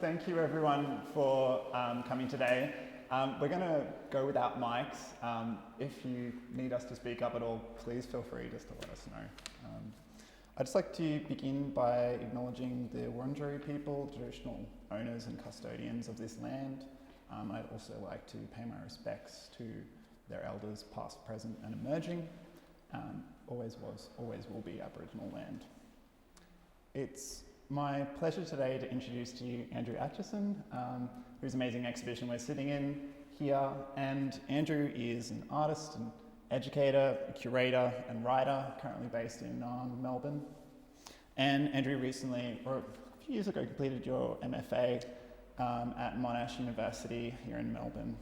thank you everyone for coming today. We're going to go without mics. If you need us to speak up at all, please feel free just to let us know. I'd just like to begin by acknowledging the Wurundjeri people, traditional owners and custodians of this land. I'd also like to pay my respects to their elders, past, present and emerging. Always was, always will be Aboriginal land. It's my pleasure today to introduce to you Andrew Acheson, whose amazing exhibition we're sitting in here. And Andrew is an artist and educator, a curator and writer, currently based in Melbourne. And Andrew recently, or a few years ago, completed your MFA at Monash University here in Melbourne.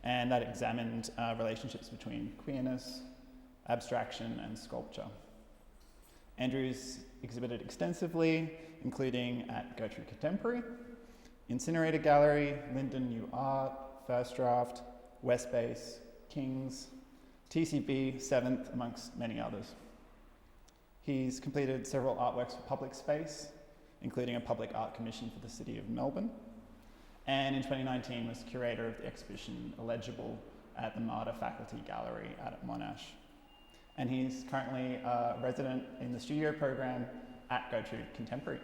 And that examined relationships between queerness, abstraction and sculpture. Andrew's exhibited extensively, including at Gertrude Contemporary, Incinerator Gallery, Linden New Art, First Draft, Westbase, King's, TCB, Seventh, amongst many others. He's completed several artworks for public space, including a public art commission for the City of Melbourne, and in 2019 was curator of the exhibition Illegible at the Mater Faculty Gallery at Monash. And he's currently a resident in the studio program at Gertrude Contemporary.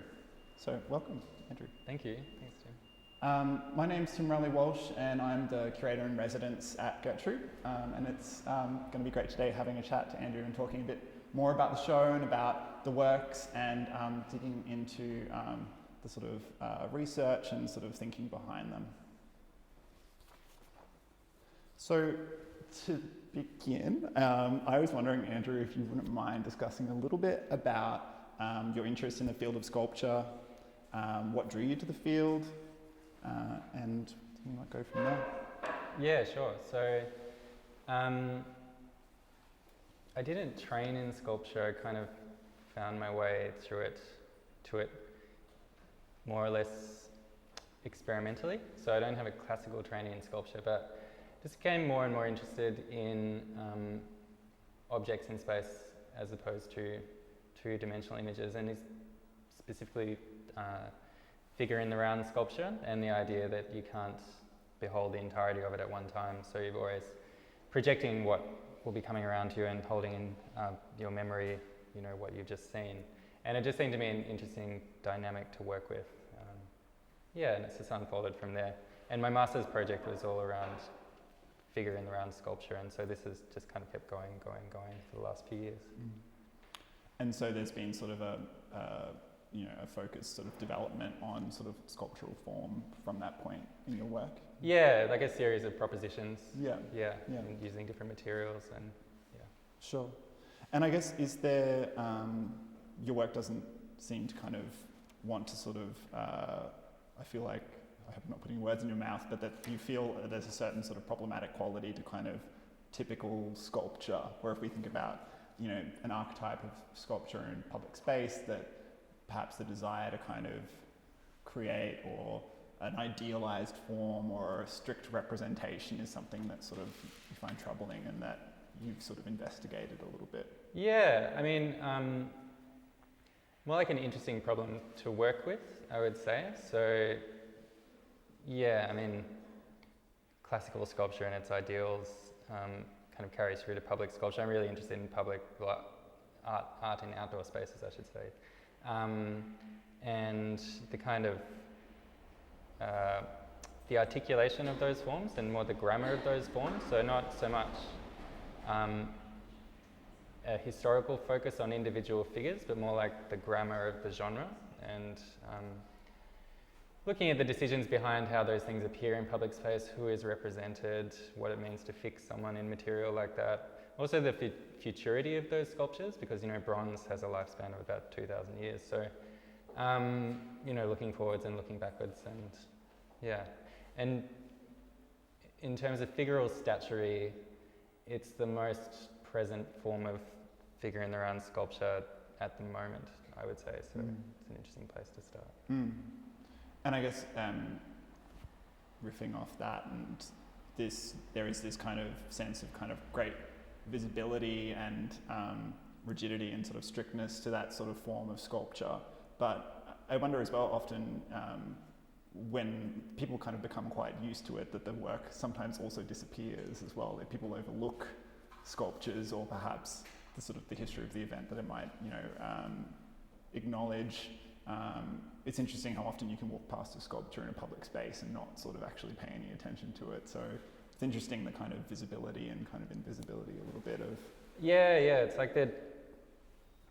So welcome, Andrew. Thank you. Thanks, Tim. My name's Tim Rowley-Walsh and I'm the curator in residence at Gertrude. And it's going to be great today having a chat to Andrew and talking a bit more about the show and about the works and digging into the sort of research and sort of thinking behind them. So to begin, I was wondering, Andrew, if you wouldn't mind discussing a little bit about your interest in the field of sculpture, what drew you to the field, and you might go from there. Yeah, sure. So I didn't train in sculpture. I kind of found my way to it more or less experimentally. So I don't have a classical training in sculpture, but just became more and more interested in objects in space as opposed to two-dimensional images, and specifically figure in the round sculpture and the idea that you can't behold the entirety of it at one time. So you're always projecting what will be coming around to you and holding in your memory, you know, what you've just seen. And it just seemed to me an interesting dynamic to work with. And it's just unfolded from there. And my master's project was all around figure in the round sculpture, and so this has just kind of kept going for the last few years. And so there's been sort of a focused sort of development on sort of sculptural form from that point in your work? Yeah, like a series of propositions. Yeah. And using different materials and Sure. And I guess is there, your work doesn't seem to kind of want to sort of, I feel like, I hope I'm not putting words in your mouth, but that you feel there's a certain sort of problematic quality to kind of typical sculpture, where if we think about, you know, an archetype of sculpture in public space, that perhaps the desire to kind of create or an idealized form or a strict representation is something that sort of you find troubling and that you've sort of investigated a little bit. Yeah, I mean, more like an interesting problem to work with, I would say. So, yeah, I mean, classical sculpture and its ideals kind of carries through to public sculpture. I'm really interested in public art in outdoor spaces, I should say. And the kind of the articulation of those forms and more the grammar of those forms. So not so much a historical focus on individual figures, but more like the grammar of the genre and looking at the decisions behind how those things appear in public space, who is represented, what it means to fix someone in material like that. Also the futurity of those sculptures, because, you know, bronze has a lifespan of about 2,000 years. So, you know, looking forwards and looking backwards and, yeah. And in terms of figural statuary, it's the most present form of figure in the round sculpture at the moment, I would say. So it's an interesting place to start. And I guess riffing off that, and there is this kind of sense of kind of great visibility and rigidity and sort of strictness to that sort of form of sculpture. But I wonder as well, often when people kind of become quite used to it, that the work sometimes also disappears as well. That people overlook sculptures, or perhaps the history of the event that it might, acknowledge. It's interesting how often you can walk past a sculpture in a public space and not sort of actually pay any attention to it. So it's interesting, the kind of visibility and kind of invisibility a little bit of. Yeah, it's like the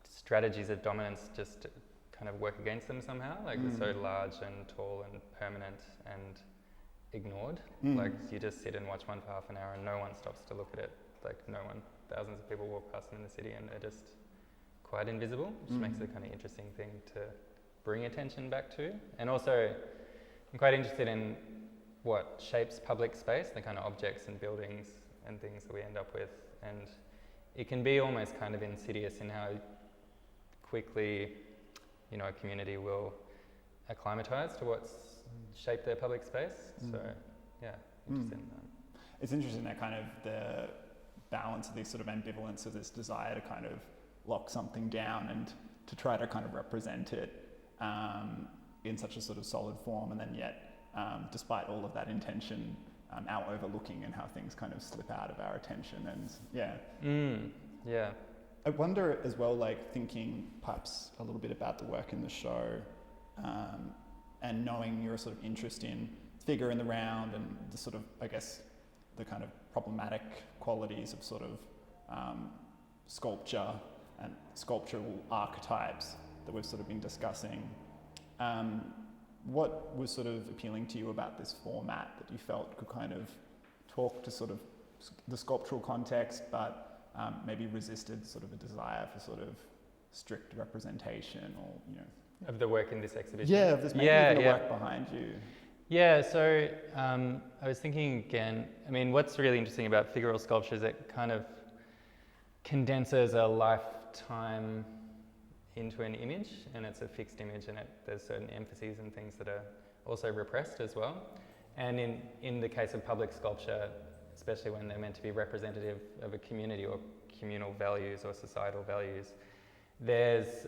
strategies of dominance just kind of work against them somehow. Like they're so large and tall and permanent and ignored. Like you just sit and watch one for half an hour and no one stops to look at it. Like no one, thousands of people walk past them in the city and they're just quite invisible, which makes it a kind of interesting thing to bring attention back to. And also, I'm quite interested in what shapes public space, the kind of objects and buildings and things that we end up with. And it can be almost kind of insidious in how quickly, a community will acclimatise to what's shaped their public space. So, yeah, interested in that. It's interesting that kind of the balance of this sort of ambivalence of this desire to kind of lock something down and to try to kind of represent it in such a sort of solid form, and then yet, despite all of that intention, our overlooking and how things kind of slip out of our attention. And I wonder as well, like thinking perhaps a little bit about the work in the show, and knowing your sort of interest in figure in the round and the sort of, I guess, the kind of problematic qualities of sort of sculpture and sculptural archetypes that we've sort of been discussing. What was sort of appealing to you about this format that you felt could kind of talk to sort of the sculptural context, but maybe resisted sort of a desire for sort of strict representation, or of the work in this exhibition? Yeah, of this maybe the work behind you. Yeah, so I was thinking again, what's really interesting about figural sculpture is it kind of condenses a lifetime into an image, and it's a fixed image, and there's certain emphases and things that are also repressed as well. And in the case of public sculpture, especially when they're meant to be representative of a community or communal values or societal values, there's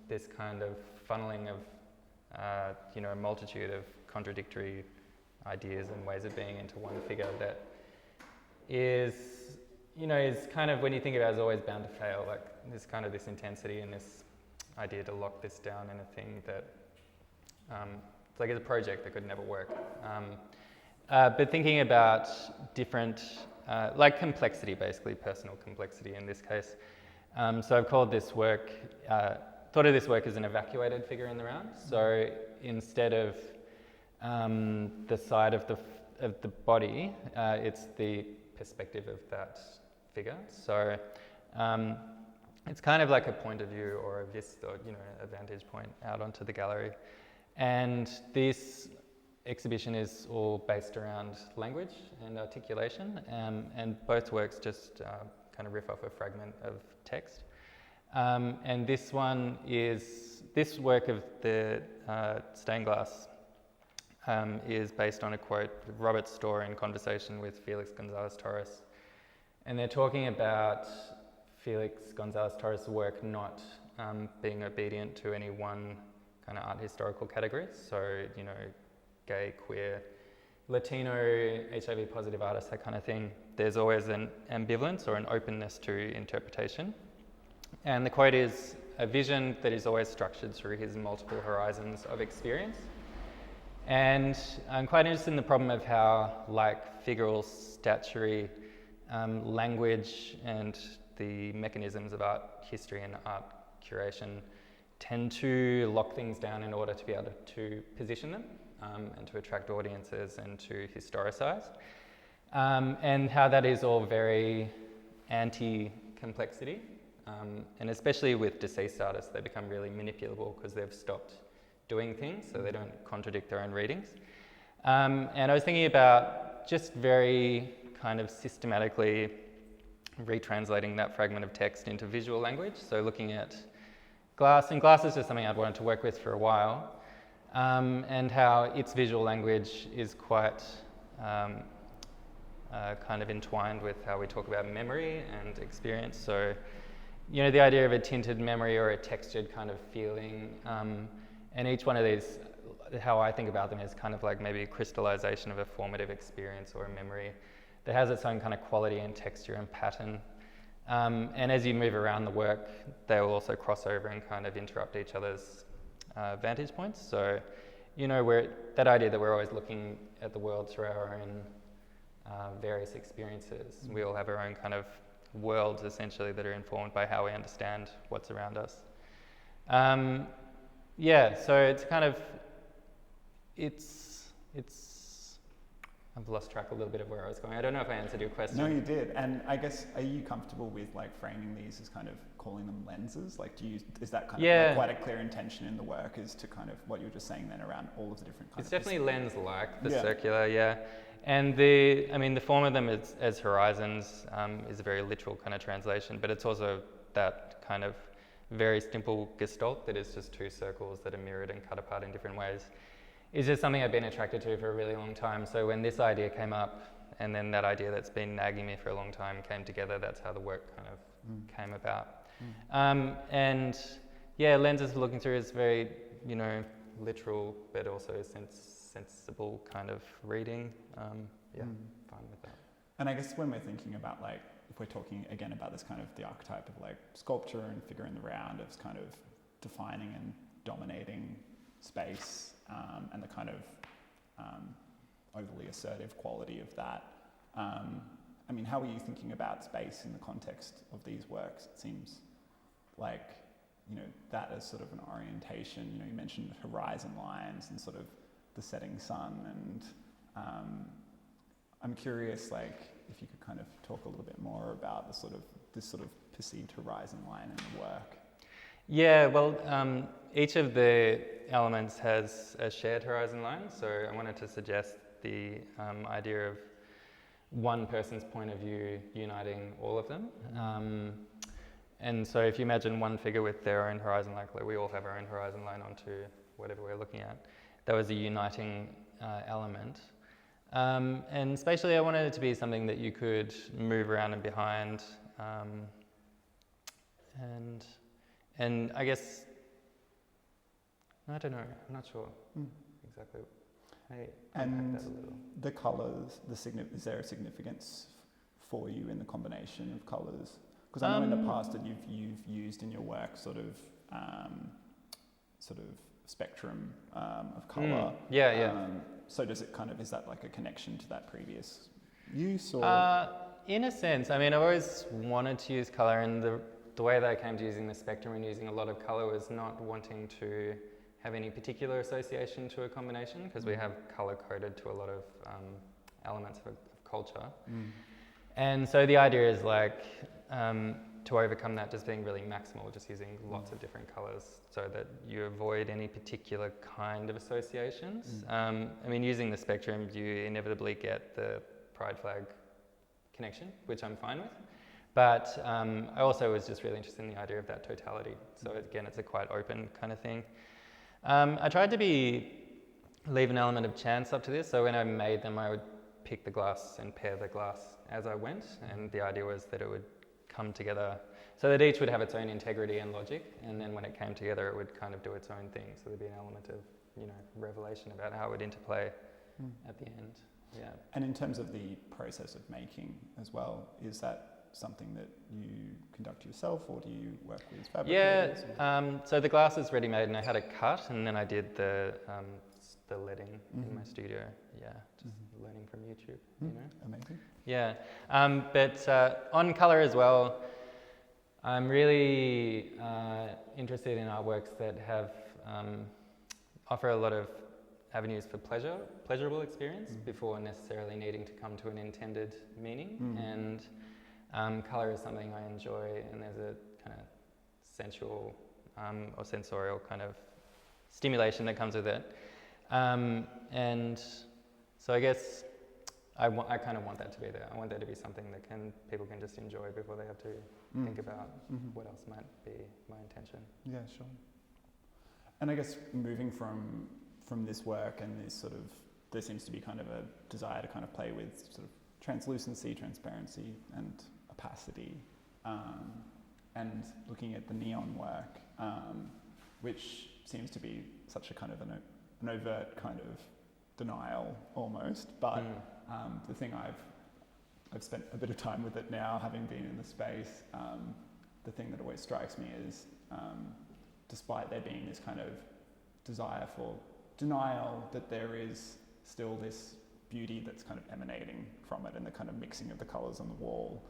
this kind of funneling of a multitude of contradictory ideas and ways of being into one figure that is kind of, when you think about it, is always bound to fail. Like there's kind of this intensity and this idea to lock this down in a thing that it's like it's a project that could never work. But thinking about different, like complexity, basically personal complexity in this case. So I've called this work, thought of this work as an evacuated figure in the round. So instead of the side of the body, it's the perspective of that figure. So it's kind of like a point of view or a vista, a vantage point out onto the gallery. And this exhibition is all based around language and articulation, and both works just kind of riff off a fragment of text. And this work of the stained glass is based on a quote of Robert Storr in conversation with Felix Gonzalez Torres. And they're talking about Felix Gonzalez Torres' work not being obedient to any one kind of art historical category. So, gay, queer, Latino, HIV positive artists, that kind of thing. There's always an ambivalence or an openness to interpretation. And the quote is, "A vision that is always structured through his multiple horizons of experience." And I'm quite interested in the problem of how, like figural statuary, language and the mechanisms of art history and art curation tend to lock things down in order to be able to position them and to attract audiences and to historicise. And how that is all very anti-complexity. And especially with deceased artists, they become really manipulable because they've stopped doing things, so they don't contradict their own readings. And I was thinking about just very kind of systematically retranslating that fragment of text into visual language. So looking at glass, and glass is just something I've wanted to work with for a while, and how its visual language is quite kind of entwined with how we talk about memory and experience. So, the idea of a tinted memory or a textured kind of feeling, and each one of these how I think about them is kind of like maybe a crystallization of a formative experience or a memory that has its own kind of quality and texture and pattern. And as you move around the work, they will also cross over and kind of interrupt each other's vantage points. So, you know, that idea that we're always looking at the world through our own various experiences. We all have our own kind of worlds, essentially, that are informed by how we understand what's around us. Yeah, so it's kind of, I've lost track a little bit of where I was going. I don't know if I answered your question. No, you did. And I guess, are you comfortable with like framing these as kind of calling them lenses? Like, is that kind of like quite a clear intention in the work, is to kind of what you were just saying then around all of the different kinds It's definitely lens-like, the Yeah. circular, yeah. And the form of them as horizons is a very literal kind of translation, but it's also that kind of very simple gestalt that is just two circles that are mirrored and cut apart in different ways. It's just something I've been attracted to for a really long time. So when this idea came up, and then that idea that's been nagging me for a long time came together, that's how the work kind of came about. And yeah, lenses for looking through is very, you know, literal, but also sensible kind of reading. Fine with that. And I guess when we're thinking about like, if we're talking again about this kind of the archetype of like sculpture and figure in the round, of kind of defining and dominating space, and the kind of overly assertive quality of that. I mean, how are you thinking about space in the context of these works? It seems like, you know, that as sort of an orientation. You know, you mentioned horizon lines and sort of the setting sun, and I'm curious, like, if you could kind of talk a little bit more about this sort of perceived horizon line in the work. Yeah, well, each of the elements has a shared horizon line, so I wanted to suggest the idea of one person's point of view uniting all of them. And so if you imagine one figure with their own horizon, like we all have our own horizon line onto whatever we're looking at, that was a uniting element. And spatially, I wanted it to be something that you could move around and behind. And I guess, I don't know, I'm not sure exactly. And that a little. The colours, is there a significance for you in the combination of colours? Because I know in the past that you've used in your work sort of spectrum of colour. So does it kind of, is that like a connection to that previous use? Or? In a sense, I mean, I've always wanted to use colour, and the way that I came to using the spectrum and using a lot of colour was not wanting to have any particular association to a combination, because we have colour coded to a lot of elements of culture. And so the idea is like to overcome that, just being really maximal, just using lots of different colours so that you avoid any particular kind of associations. I mean, using the spectrum, you inevitably get the pride flag connection, which I'm fine with. But I also was just really interested in the idea of that totality. So again, it's a quite open kind of thing. I tried to leave an element of chance up to this. So when I made them, I would pick the glass and pair the glass as I went. And the idea was that it would come together so that each would have its own integrity and logic. And then when it came together, it would kind of do its own thing. So there'd be an element of, you know, revelation about how it would interplay at the end. Yeah. And in terms of the process of making as well, is that something that you conduct yourself, or do you work with fabricators? Yeah, so the glass is ready made, and I had it cut, and then I did the leading in my studio. Yeah, just learning from YouTube, you know. Amazing. Yeah, but on colour as well, I'm really interested in artworks that have offer a lot of avenues for pleasurable experience before necessarily needing to come to an intended meaning. And colour is something I enjoy, and there's a kind of sensual or sensorial kind of stimulation that comes with it. And so I guess I kind of want that to be there. I want there to be something that people can just enjoy before they have to think about what else might be my intention. Yeah, sure. And I guess moving from this work and this sort of, there seems to be kind of a desire to kind of play with sort of translucency, transparency, and opacity, and looking at the neon work, which seems to be such a kind of an an overt kind of denial almost, but the thing I've spent a bit of time with it now, having been in the space, the thing that always strikes me is, despite there being this kind of desire for denial, that there is still this beauty that's kind of emanating from it, and the kind of mixing of the colours on the wall.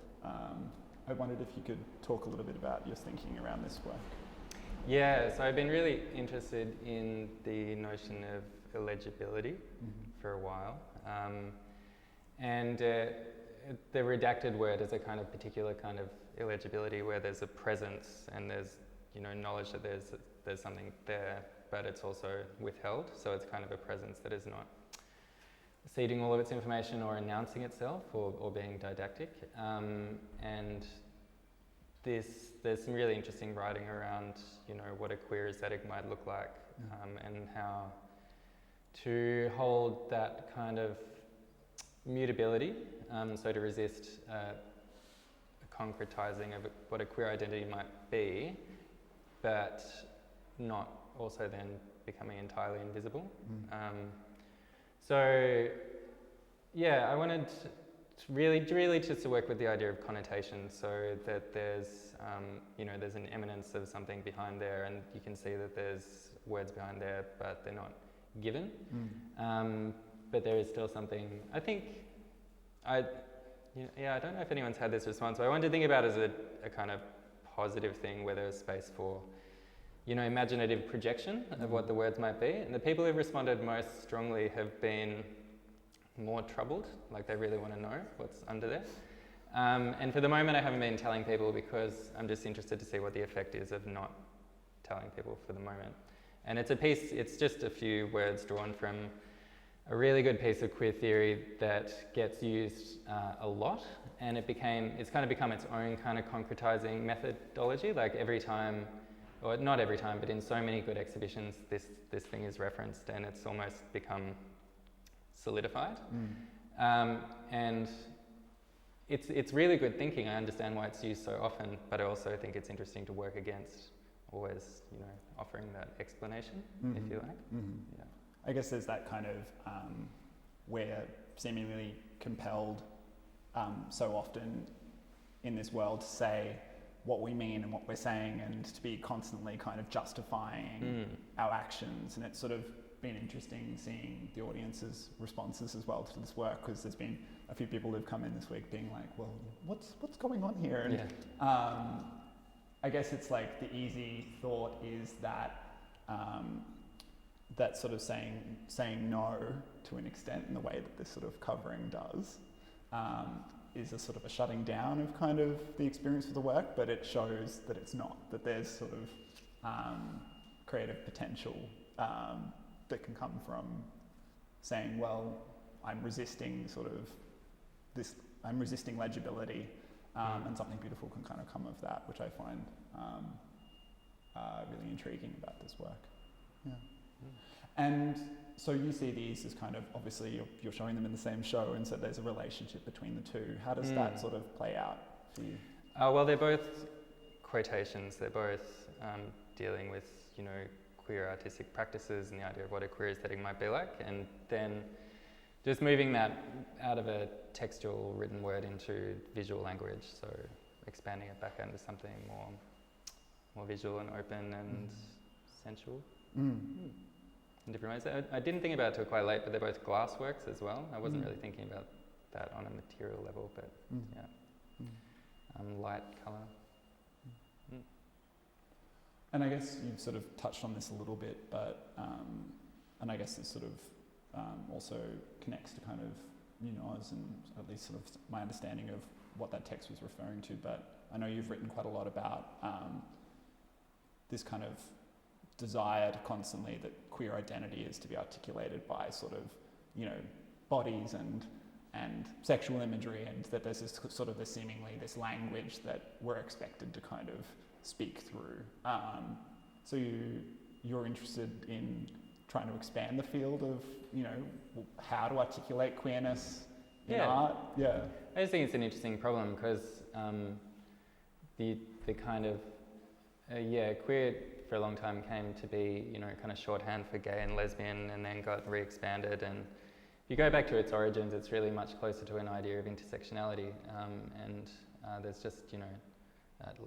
I wondered if you could talk a little bit about your thinking around this work. Yeah, so I've been really interested in the notion of illegibility for a while. And the redacted word is a kind of particular kind of illegibility where there's a presence and there's, you know, knowledge that there's something there, but it's also withheld. So it's kind of a presence that is not ceding all of its information or announcing itself or being didactic. And there's some really interesting writing around, you know, what a queer aesthetic might look like, and how to hold that kind of mutability, so to resist a concretizing of what a queer identity might be, but not also then becoming entirely invisible. So yeah, I wanted to really just to work with the idea of connotation, so that there's you know, there's an eminence of something behind there, and you can see that there's words behind there, but they're not given. But there is still something. I think I don't know if anyone's had this response, but I wanted to think about it as a kind of positive thing where there's space for, you know, imaginative projection of what the words might be. And the people who've responded most strongly have been more troubled, like they really want to know what's under there. And for the moment I haven't been telling people because I'm just interested to see what the effect is of not telling people for the moment. And it's a piece, it's just a few words drawn from a really good piece of queer theory that gets used a lot, and it's kind of become its own kind of concretizing methodology. Like every time, or not every time, but in so many good exhibitions, this thing is referenced, and it's almost become solidified. And it's really good thinking. I understand why it's used so often, but I also think it's interesting to work against always, you know, offering that explanation, if you like. Yeah. I guess there's that kind of we're seemingly compelled so often in this world to say what we mean and what we're saying, and to be constantly kind of justifying our actions. And it's sort of been interesting seeing the audience's responses as well to this work, because there's been a few people who've come in this week being like, well, what's going on here? And I guess it's like the easy thought is that that sort of saying no to an extent in the way that this sort of covering does is a sort of a shutting down of kind of the experience of the work, but it shows that it's not, that there's sort of creative potential that can come from saying, well, I'm resisting sort of this, I'm resisting legibility, and something beautiful can kind of come of that, which I find really intriguing about this work. Yeah. And so you see these as kind of, obviously you're showing them in the same show, and so there's a relationship between the two. How does that sort of play out for you? Well, they're both quotations. They're both dealing with, you know, queer artistic practices and the idea of what a queer aesthetic might be like, and then just moving that out of a textual written word into visual language, so expanding it back into something more visual and open and sensual. In different ways. I didn't think about it till quite late, but they're both glass works as well. I wasn't really thinking about that on a material level, but light, colour. And I guess you've sort of touched on this a little bit, but and I guess this sort of also connects to kind of Munoz, and at least sort of my understanding of what that text was referring to. But I know you've written quite a lot about this kind of desire to constantly, that queer identity is to be articulated by sort of, you know, bodies and sexual imagery, and that there's this sort of this language that we're expected to kind of speak through. So you're interested in trying to expand the field of, you know, how to articulate queerness in art? Yeah. I just think it's an interesting problem because the kind of yeah, queer for a long time came to be, you know, kind of shorthand for gay and lesbian, and then got re-expanded. And if you go back to its origins, it's really much closer to an idea of intersectionality, and there's just, you know,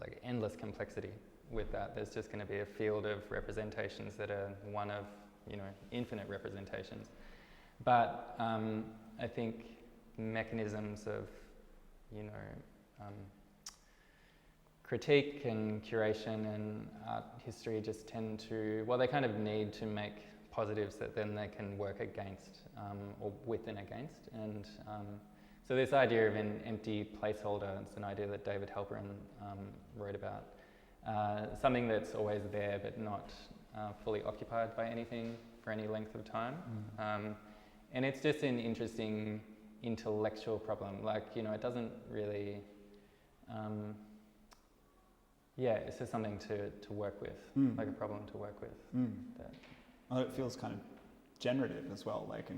like endless complexity with that. There's just going to be a field of representations that are one of, you know, infinite representations. But I think mechanisms of, you know, critique and curation and art history just tend to, well, they kind of need to make positives that then they can work against, or with and against. And so this idea of an empty placeholder, it's an idea that David Halperin wrote about. Something that's always there but not fully occupied by anything for any length of time. And it's just an interesting intellectual problem. Like, you know, it doesn't really, yeah, it's just something to work with, like a problem to work with. That. Well, it feels kind of generative as well, like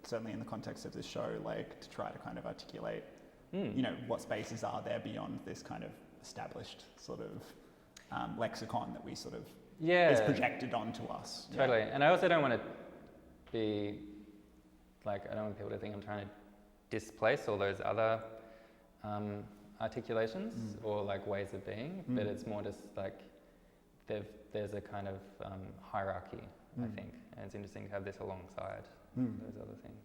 certainly in the context of this show, like to try to kind of articulate, you know, what spaces are there beyond this kind of established sort of lexicon that we sort of is projected onto us. Totally. Yeah. And I also don't want to be like, I don't want people to think I'm trying to displace all those other articulations or like ways of being, but it's more just like there's a kind of hierarchy, I think, and it's interesting to have this alongside those other things.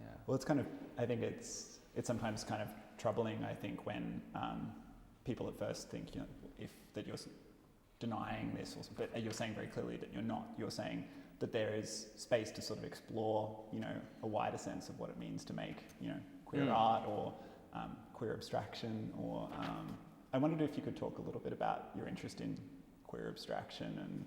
Yeah. Well, it's kind of, I think it's sometimes kind of troubling, I think, when people at first think, you know, that you're denying this, but you're saying very clearly that you're not. You're saying that there is space to sort of explore, you know, a wider sense of what it means to make, you know, queer art or queer abstraction. Or I wondered if you could talk a little bit about your interest in queer abstraction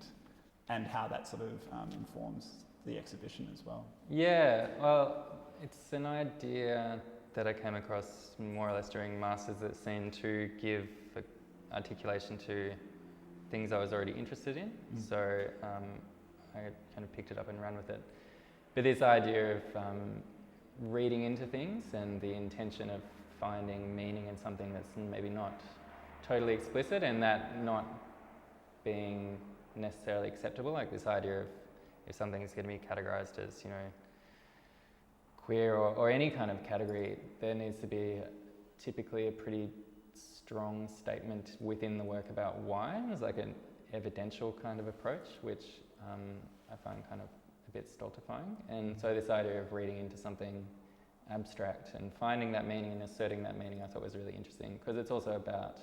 and how that sort of informs the exhibition as well. Yeah, well, it's an idea that I came across more or less during masters that seemed to give articulation to things I was already interested in. So I kind of picked it up and ran with it. But this idea of reading into things and the intention of finding meaning in something that's maybe not totally explicit, and that not being necessarily acceptable, like this idea of if something is going to be categorized as, you know, queer or any kind of category, there needs to be typically a pretty strong statement within the work about why. It's like an evidential kind of approach, which I find kind of a bit stultifying. And so this idea of reading into something abstract and finding that meaning and asserting that meaning I thought was really interesting, because it's also about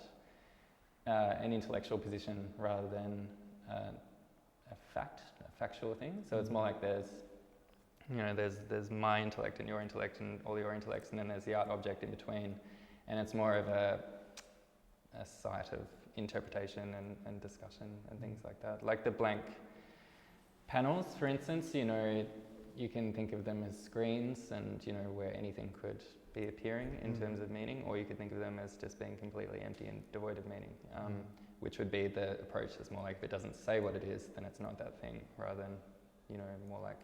an intellectual position rather than a factual thing. So it's more like there's my intellect and your intellect and all your intellects, and then there's the art object in between, and it's more of a site of interpretation and discussion and things like that. Like the blank panels, for instance, you know, you can think of them as screens and, you know, where anything could be appearing in terms of meaning, or you could think of them as just being completely empty and devoid of meaning, which would be the approach that's more like if it doesn't say what it is, then it's not that thing, rather than, you know, more like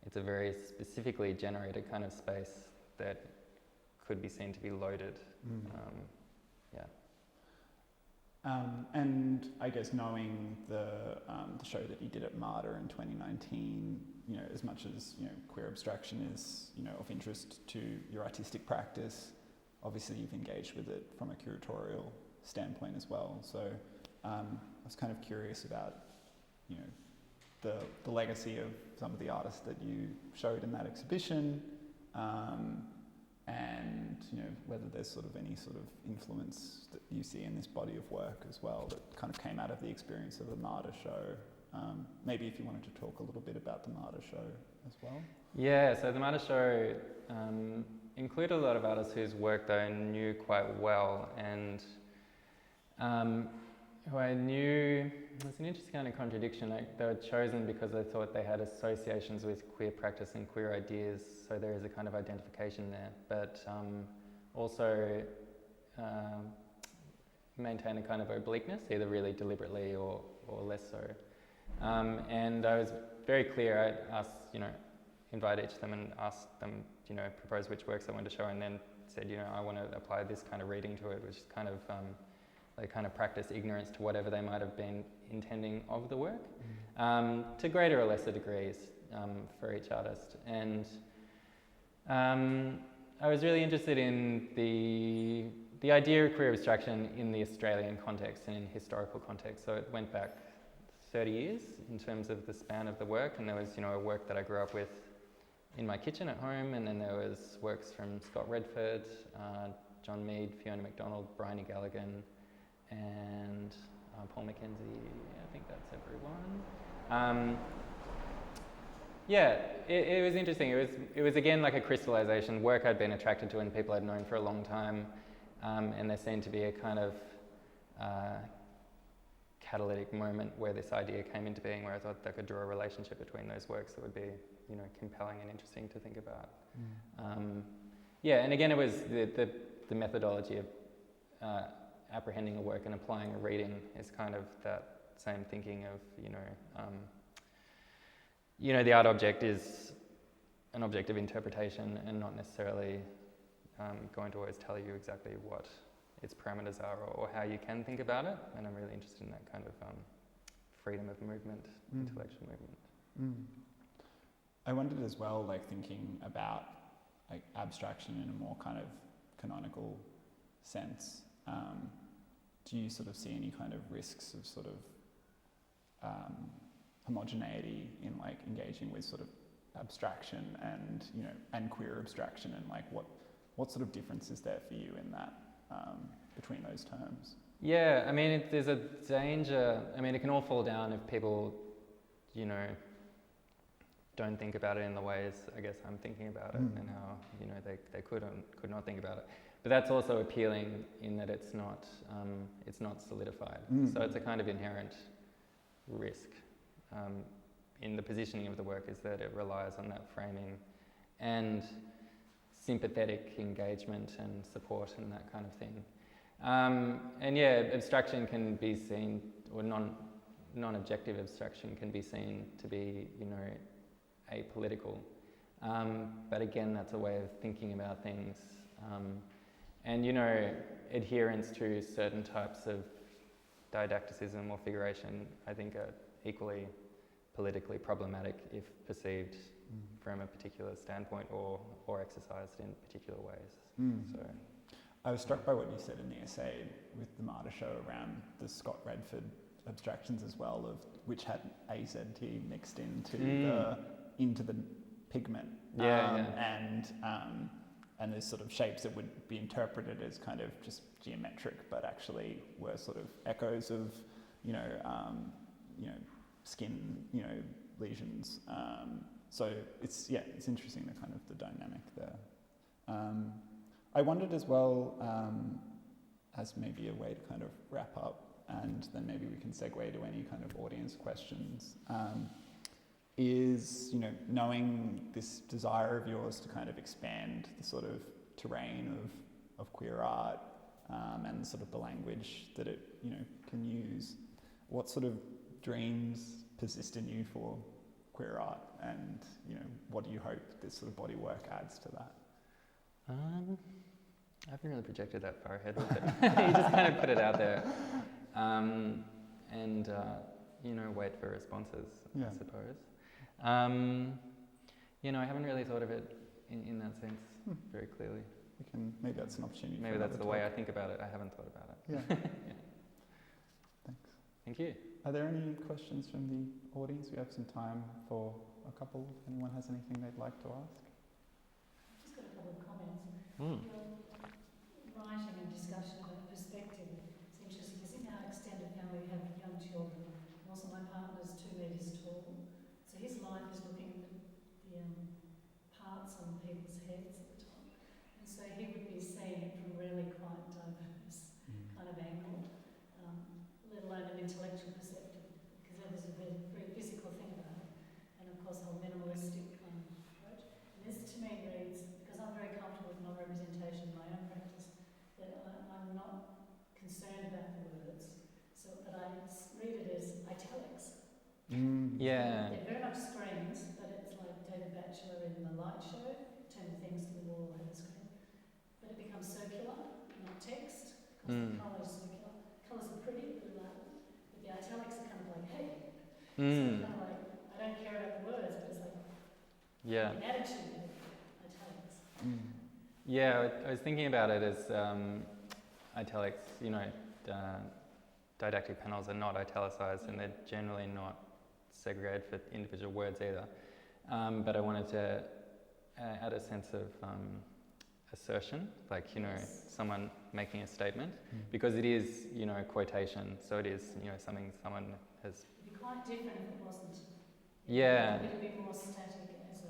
it's a very specifically generated kind of space that could be seen to be loaded. And I guess knowing the show that you did at MARTA in 2019, you know, as much as, you know, queer abstraction is, you know, of interest to your artistic practice, obviously you've engaged with it from a curatorial standpoint as well. So I was kind of curious about, you know, the legacy of some of the artists that you showed in that exhibition, and, you know, whether there's sort of any sort of influence that you see in this body of work as well that kind of came out of the experience of the MARTA show. Maybe if you wanted to talk a little bit about the MARTA show as well. Yeah, so the MARTA show included a lot of artists whose work I knew quite well, and who I knew, it's an interesting kind of contradiction. Like, they were chosen because I thought they had associations with queer practice and queer ideas, so there is a kind of identification there, but also maintain a kind of obliqueness, either really deliberately or less so. And I was very clear. I asked, you know, invited each of them and asked them, you know, propose which works I wanted to show, and then said, you know, I want to apply this kind of reading to it, which is kind of they kind of practice ignorance to whatever they might have been intending of the work, to greater or lesser degrees for each artist. And I was really interested in the idea of queer abstraction in the Australian context and in historical context. So it went back 30 years in terms of the span of the work, and there was, you know, a work that I grew up with in my kitchen at home, and then there was works from Scott Redford, John Mead, Fiona MacDonald, Bryony Galligan, and Paul Mackenzie. I think that's everyone. Yeah, it was interesting. It was again like a crystallization, work I'd been attracted to and people I'd known for a long time, and there seemed to be a kind of catalytic moment where this idea came into being, where I thought I could draw a relationship between those works that would be, you know, compelling and interesting to think about. Yeah, and again, it was the methodology of apprehending a work and applying a reading is kind of that same thinking of, you know, the art object is an object of interpretation and not necessarily going to always tell you exactly what its parameters are or how you can think about it. And I'm really interested in that kind of freedom of movement, intellectual movement. I wondered as well, like thinking about like abstraction in a more kind of canonical sense. Do you sort of see any kind of risks of sort of homogeneity in like engaging with sort of abstraction and, you know, and queer abstraction, and like what sort of difference is there for you in that between those terms? Yeah, I mean, there's a danger. I mean, it can all fall down if people, you know, don't think about it in the ways I guess I'm thinking about it, and how, you know, they could not think about it. But that's also appealing in that it's not solidified. So it's a kind of inherent risk in the positioning of the work, is that it relies on that framing and sympathetic engagement and support and that kind of thing. And yeah, abstraction can be seen, or non-objective abstraction can be seen to be, you know, apolitical. But again, that's a way of thinking about things. And, you know, adherence to certain types of didacticism or figuration, I think, are equally politically problematic if perceived from a particular standpoint or exercised in particular ways. So, I was struck by what you said in the essay with the Martyr Show around the Scott Redford abstractions as well, of which had AZT mixed into the pigment. And there's sort of shapes that would be interpreted as kind of just geometric, but actually were sort of echoes of, you know, skin, you know, lesions. So it's interesting, the kind of the dynamic there. I wondered as well, as maybe a way to kind of wrap up, and then maybe we can segue to any kind of audience questions, is, you know, knowing this desire of yours to kind of expand the sort of terrain of queer art, and sort of the language that it, you know, can use. What sort of dreams persist in you for queer art, and, you know, what do you hope this sort of body work adds to that? I haven't really projected that far ahead with it. You just kind of put it out there, and you know, wait for responses, I suppose. You know, I haven't really thought of it in that sense very clearly. Maybe that's an opportunity. Maybe that's the way I think about it. I haven't thought about it. Yeah. Thanks. Thank you. Are there any questions from the audience? We have some time for a couple. If anyone has anything they'd like to ask. I've just got a couple of comments. Your writing and discussion about perspective is interesting, because in our extended family we have young children. Also, my partner's 2 metres tall, so his life is looking at the parts on people's heads at the top, and so he would be seeing it from really quite diverse kind of angle, let alone an intellectual perspective, because that is a very, very physical thing about it, and of course a whole minimalistic kind of approach. And this to me reads, because I'm very comfortable with my representation in my own practice, that I'm not concerned about the words, so that I read it as italics. Yeah. They're very much screens, but it's like David Batchelor in The Light Show, turn things to the wall and have a screen. But it becomes circular, not text, because the colour is circular. So Mm. it's kind of like, I don't care about the words, but it's like Yeah. an attitude of italics. Yeah, I was thinking about it as italics, didactic panels are not italicized and they're generally not segregated for individual words either. But I wanted to add a sense of assertion, like, Yes. someone making a statement, because it is, a quotation, so it is, something someone has. It'd be quite different if it wasn't. Yeah. It'd be a bit more static as a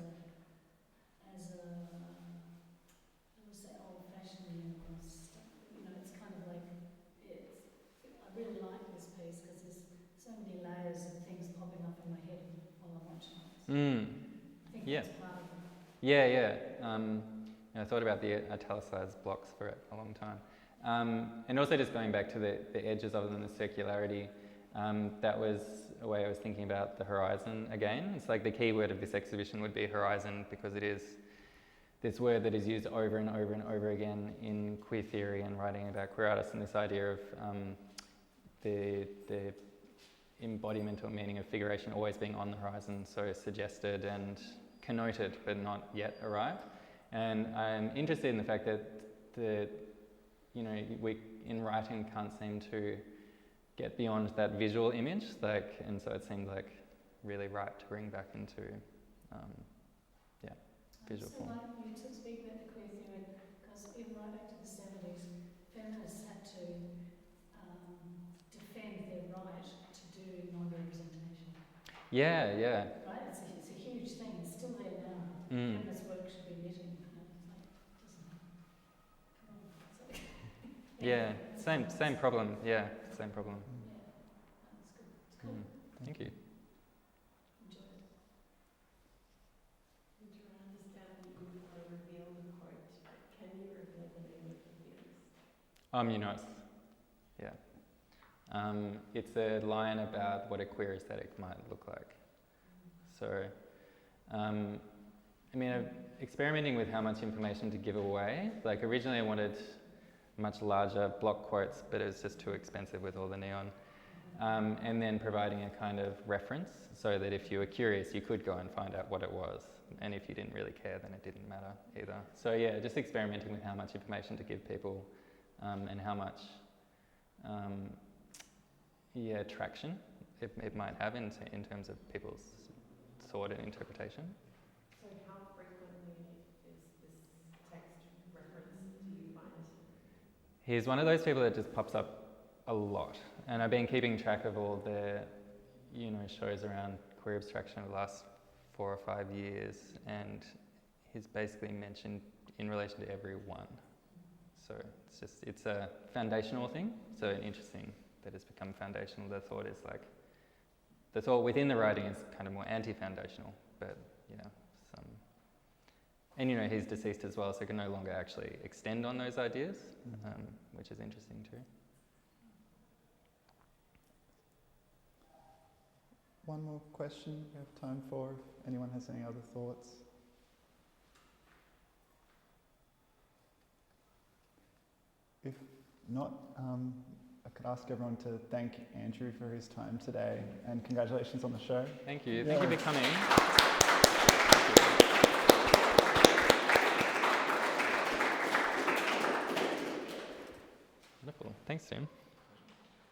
I would say old-fashioned or stuff. It's kind of like, I really like this piece because there's so many layers of things popping up in my head while I'm watching it. So I think Yeah. that's part of it. Yeah. I thought about the italicized blocks for a long time. And also just going back to the edges other than the circularity, that was a way I was thinking about the horizon again. It's like the key word of this exhibition would be horizon, because it is this word that is used over and over and over again in queer theory and writing about queer artists, and this idea of the embodiment or meaning of figuration always being on the horizon, so suggested and connoted but not yet arrived. And I'm interested in the fact that we in writing can't seem to get beyond that visual image, and so it seemed like really right to bring back into visual form. Like you to speak about the queer theory, because even right back to the 70s, feminists had to defend their right to do non-representation. Yeah. Right? It's a huge thing. It's still there now. Feminist work should be knitting. It's like, doesn't come on. It's like Yeah, same problem. Yeah, same problem. Yeah, that's good. It's cool. Thank you. Enjoy it. And to understand you reveal the quote, can you reveal the name of the pianist? Omninos. Yeah. It's a line about what a queer aesthetic might look like. So, I'm experimenting with how much information to give away. Like originally I wanted much larger block quotes, but it was just too expensive with all the neon. And then providing a kind of reference so that if you were curious, you could go and find out what it was. And if you didn't really care, then it didn't matter either. So yeah, just experimenting with how much information to give people and how much traction it might have in terms of people's thought and interpretation. So how frequently is this text referenced, do you find? He's one of those people that just pops up a lot. And I've been keeping track of all the, shows around queer abstraction over the last 4 or 5 years, and he's basically mentioned in relation to every one. So it's a foundational thing, so interesting that it's become foundational. The thought within the writing is kind of more anti-foundational, but and he's deceased as well, so can no longer actually extend on those ideas, which is interesting too. One more question we have time for, if anyone has any other thoughts. If not, I could ask everyone to thank Andrew for his time today, and congratulations on the show. Thank you. Yeah. Thank you for coming. Wonderful. Thanks, Tim.